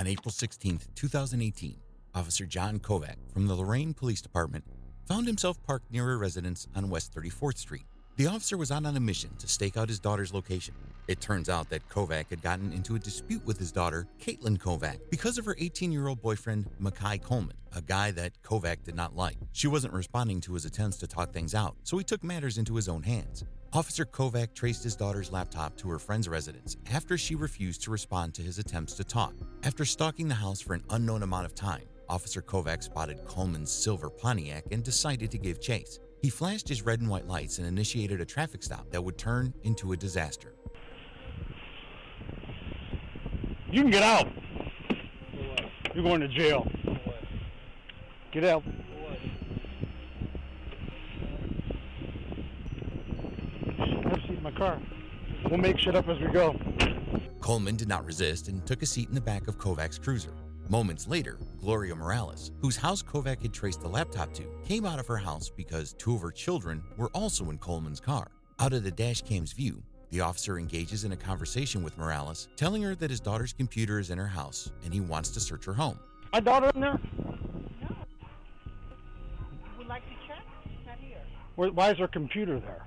On April 16, 2018, Officer John Kovac from the Lorain Police Department found himself parked near a residence on West 34th Street. The officer was out on a mission to stake out his daughter's location. It turns out that Kovac had gotten into a dispute with his daughter, Caitlin Kovac, because of her 18-year-old boyfriend, Mackay Coleman, a guy that Kovac did not like. She wasn't responding to his attempts to talk things out, so he took matters into his own hands. Officer Kovac traced his daughter's laptop to her friend's residence after she refused to respond to his attempts to talk. After stalking the house for an unknown amount of time, Officer Kovac spotted Coleman's silver Pontiac and decided to give chase. He flashed his red and white lights and initiated a traffic stop that would turn into a disaster. You can get out. You're going to jail. Get out. Have a seat in my car. We'll make shit up as we go. Coleman did not resist and took a seat in the back of Kovac's cruiser. Moments later, Gloria Morales, whose house Kovac had traced the laptop to, came out of her house because two of her children were also in Coleman's car. Out of the dash cam's view, the officer engages in a conversation with Morales, telling her that his daughter's computer is in her house and he wants to search her home. My daughter in there? No. Would like to check? Not here. Why is her computer there?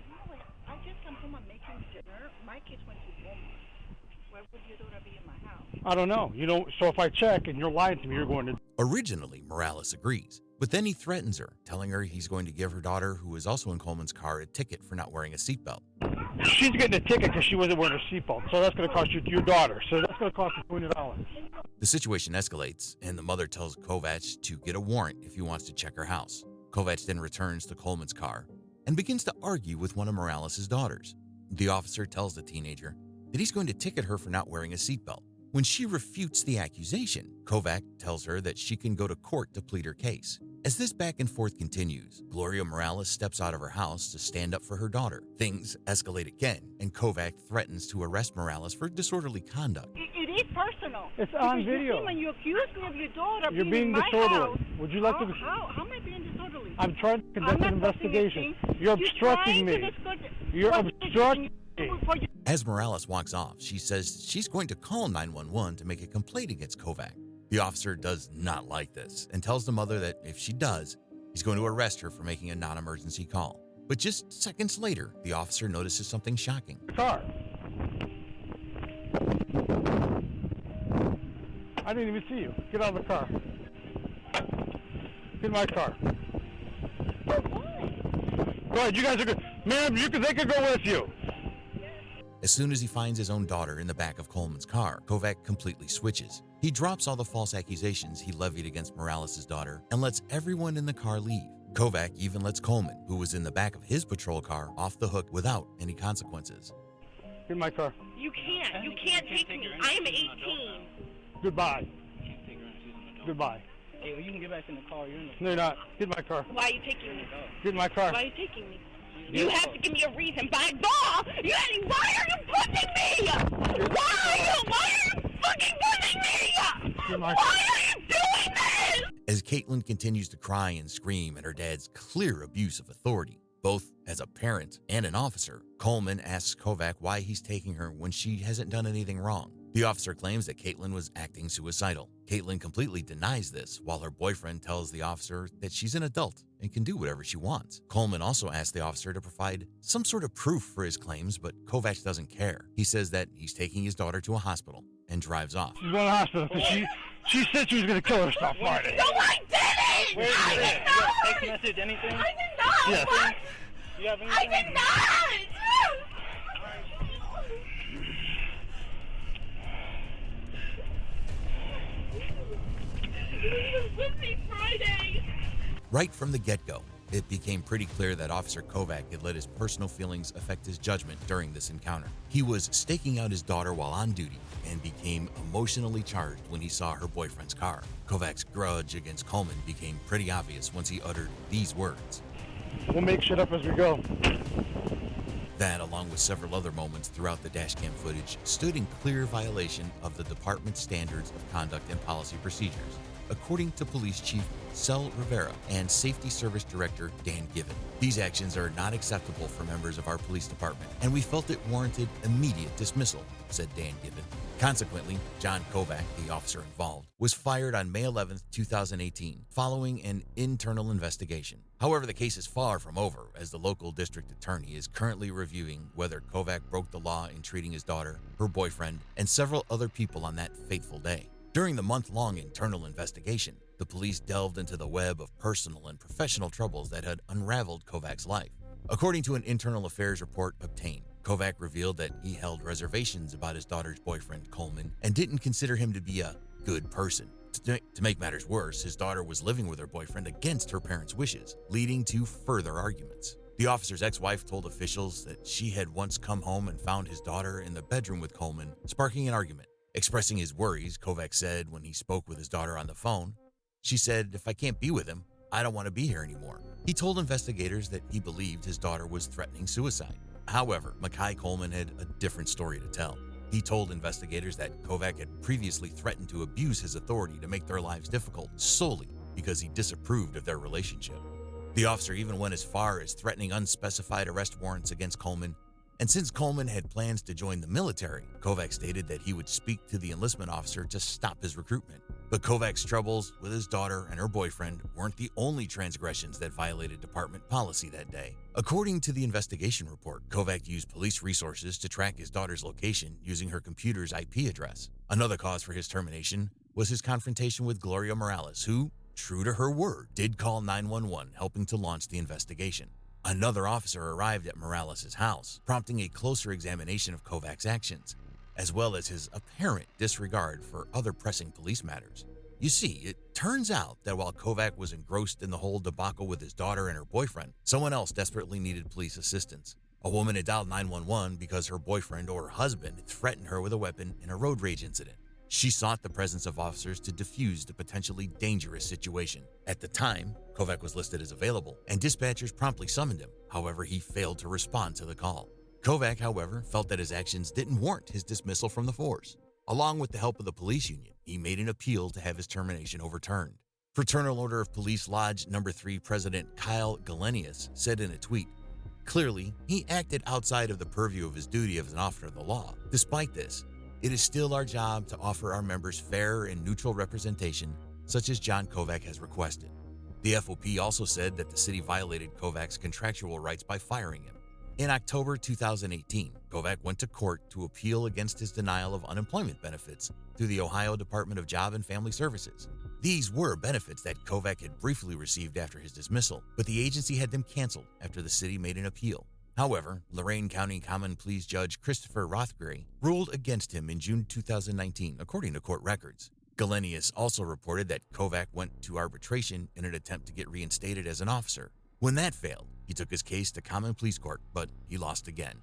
No, I just come home and making dinner. My kids went to Walmart. Where would your daughter be in my house? I don't know. So if I check and you're lying to me, you're going to... Originally, Morales agrees, but then he threatens her, telling her he's going to give her daughter, who is also in Coleman's car, a ticket for not wearing a seatbelt. She's getting a ticket because she wasn't wearing her seatbelt, so that's going to cost you your daughter. So that's going to cost you $20. The situation escalates, and the mother tells Kovac to get a warrant if he wants to check her house. Kovac then returns to Coleman's car and begins to argue with one of Morales' daughters. The officer tells the teenager that he's going to ticket her for not wearing a seatbelt. When she refutes the accusation, Kovac tells her that she can go to court to plead her case. As this back and forth continues, Gloria Morales steps out of her house to stand up for her daughter. Things escalate again, and Kovac threatens to arrest Morales for disorderly conduct. It is personal. It's on Because video. You see, when you accuse me of your daughter You're being in my disorderly. house, Would you like to... How am I being disorderly? I'm trying to conduct an investigation. You're You're obstructing me. You're obstructing me. As Morales walks off, she says she's going to call 911 to make a complaint against Kovac. The officer does not like this and tells the mother that if she does, he's going to arrest her for making a non-emergency call. But just seconds later, the officer notices something shocking. Car. I didn't even see you. Get out of the car. Get in my car. Go ahead, you guys are good. Ma'am, they could go with you. As soon as he finds his own daughter in the back of Coleman's car, Kovac completely switches. He drops all the false accusations he levied against Morales' daughter and lets everyone in the car leave. Kovac even lets Coleman, who was in the back of his patrol car, off the hook without any consequences. Get in my car. You can't take me. I am 18. Goodbye. Goodbye. Hey, well, you can get back in the car. You're in the No, you're not. Get in my car. Why are you taking me? Get in my car. Why are you taking me? You have to give me a reason. By law, why are you pushing me? Why are you fucking pushing me? Why are you doing this? As Caitlin continues to cry and scream at her dad's clear abuse of authority, both as a parent and an officer, Coleman asks Kovac why he's taking her when she hasn't done anything wrong. The officer claims that Caitlin was acting suicidal. Caitlin completely denies this, while her boyfriend tells the officer that she's an adult and can do whatever she wants. Coleman also asks the officer to provide some sort of proof for his claims, but Kovac doesn't care. He says that he's taking his daughter to a hospital and drives off. She's going to the hospital because she said she was going to kill herself Friday. No, I didn't! Where is I it? did You have not! a text message, anything? I did not! Yes. What? You have anything? I did not! You were with me Friday! Right from the get-go, it became pretty clear that Officer Kovac had let his personal feelings affect his judgment during this encounter. He was staking out his daughter while on duty and became emotionally charged when he saw her boyfriend's car. Kovac's grudge against Coleman became pretty obvious once he uttered these words. We'll make shit up as we go. That, along with several other moments throughout the dashcam footage, stood in clear violation of the department's standards of conduct and policy procedures. according to Police Chief Cel Rivera and Safety Service Director Dan Given. These actions are not acceptable for members of our police department, and we felt it warranted immediate dismissal, said Dan Given. Consequently, John Kovac, the officer involved, was fired on May 11, 2018, following an internal investigation. However, the case is far from over, as the local district attorney is currently reviewing whether Kovac broke the law in treating his daughter, her boyfriend, and several other people on that fateful day. During the month-long internal investigation, the police delved into the web of personal and professional troubles that had unraveled Kovac's life. According to an internal affairs report obtained, Kovac revealed that he held reservations about his daughter's boyfriend, Coleman, and didn't consider him to be a good person. To make matters worse, his daughter was living with her boyfriend against her parents' wishes, leading to further arguments. The officer's ex-wife told officials that she had once come home and found his daughter in the bedroom with Coleman, sparking an argument. Expressing his worries, Kovac said when he spoke with his daughter on the phone, she said, "If I can't be with him, I don't want to be here anymore." He told investigators that he believed his daughter was threatening suicide. However, Mackay Coleman had a different story to tell. He told investigators that Kovac had previously threatened to abuse his authority to make their lives difficult solely because he disapproved of their relationship. The officer even went as far as threatening unspecified arrest warrants against Coleman. And since Coleman had plans to join the military, Kovac stated that he would speak to the enlistment officer to stop his recruitment. But Kovac's troubles with his daughter and her boyfriend weren't the only transgressions that violated department policy that day. According to the investigation report, Kovac used police resources to track his daughter's location using her computer's IP address. Another cause for his termination was his confrontation with Gloria Morales, who, true to her word, did call 911, helping to launch the investigation. Another officer arrived at Morales' house, prompting a closer examination of Kovac's actions, as well as his apparent disregard for other pressing police matters. You see, it turns out that while Kovac was engrossed in the whole debacle with his daughter and her boyfriend, someone else desperately needed police assistance. A woman had dialed 911 because her boyfriend or her husband had threatened her with a weapon in a road rage incident. She sought the presence of officers to defuse the potentially dangerous situation. At the time, Kovac was listed as available, and dispatchers promptly summoned him. However, he failed to respond to the call. Kovac, however, felt that his actions didn't warrant his dismissal from the force. Along with the help of the police union, he made an appeal to have his termination overturned. Fraternal Order of Police Lodge No. 3 President Kyle Galenius said in a tweet, "Clearly, he acted outside of the purview of his duty as an officer of the law. Despite this, it is still our job to offer our members fair and neutral representation, such as John Kovac has requested." The FOP also said that the city violated Kovac's contractual rights by firing him. In October 2018, Kovac went to court to appeal against his denial of unemployment benefits through the Ohio Department of Job and Family Services. These were benefits that Kovac had briefly received after his dismissal, but the agency had them canceled after the city made an appeal. However, Lorain County Common Pleas Judge Christopher Rothgray ruled against him in June 2019, according to court records. Galenius also reported that Kovac went to arbitration in an attempt to get reinstated as an officer. When that failed, he took his case to Common Pleas Court, but he lost again.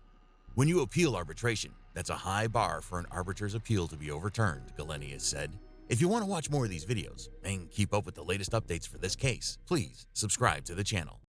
When you appeal arbitration, that's a high bar for an arbitrator's appeal to be overturned, Galenius said. If you want to watch more of these videos and keep up with the latest updates for this case, please subscribe to the channel.